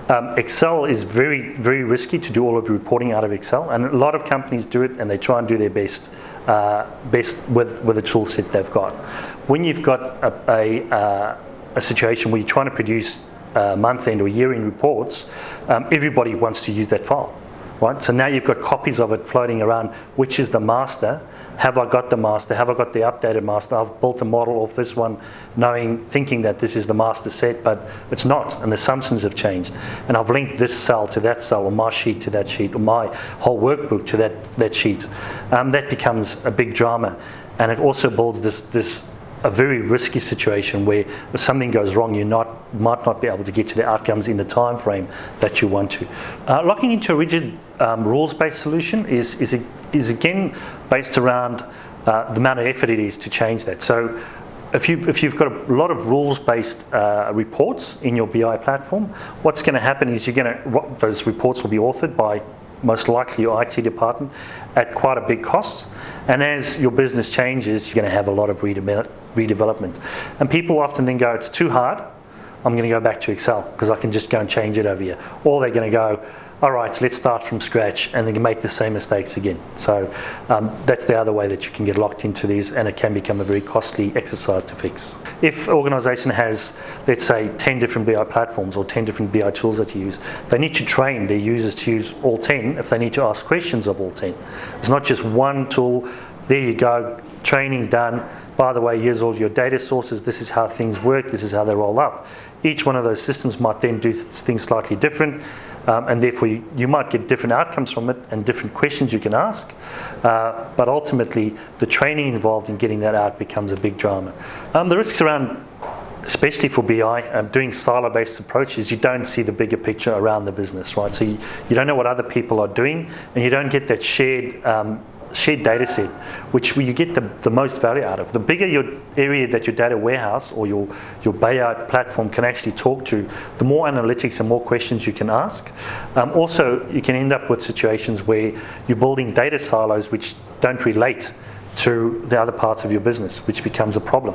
Excel is very, very risky to do all of the reporting out of Excel, and a lot of companies do it, and they try and do their best with the tool set they've got. When you've got a situation where you're trying to produce month-end or year-end reports, everybody wants to use that file. Right? So now you've got copies of it floating around. Which is the master? Have I got the master? Have I got the updated master? I've built a model off this one, thinking that this is the master set, but it's not, and the assumptions have changed. And I've linked this cell to that cell, or my sheet to that sheet, or my whole workbook to that sheet. That becomes a big drama, and it also builds a very risky situation where if something goes wrong, you might not be able to get to the outcomes in the time frame that you want to. Locking into a rigid rules-based solution is again based around the amount of effort it is to change that. So if you've got a lot of rules-based reports in your BI platform, what's going to happen is those reports will be authored by most likely your IT department at quite a big cost. And as your business changes, you're going to have a lot of redevelopment. And people often then go, it's too hard, I'm going to go back to Excel because I can just go and change it over here. Or they're going to go, all right, let's start from scratch, and they can make the same mistakes again. So that's the other way that you can get locked into these, and it can become a very costly exercise to fix. If an organisation has, let's say, 10 different BI platforms or 10 different BI tools that you use, they need to train their users to use all 10 if they need to ask questions of all 10. It's not just one tool, there you go, training done. By the way, here's all your data sources, this is how things work, this is how they roll up. Each one of those systems might then do things slightly different. And therefore you might get different outcomes from it and different questions you can ask, but ultimately the training involved in getting that out becomes a big drama. The risks around, especially for BI, doing silo-based approaches, you don't see the bigger picture around the business, right? So you don't know what other people are doing, and you don't get that shared data set, which you get the most value out of. The bigger your area that your data warehouse or your BI platform can actually talk to, the more analytics and more questions you can ask. Also, you can end up with situations where you're building data silos which don't relate to the other parts of your business, which becomes a problem.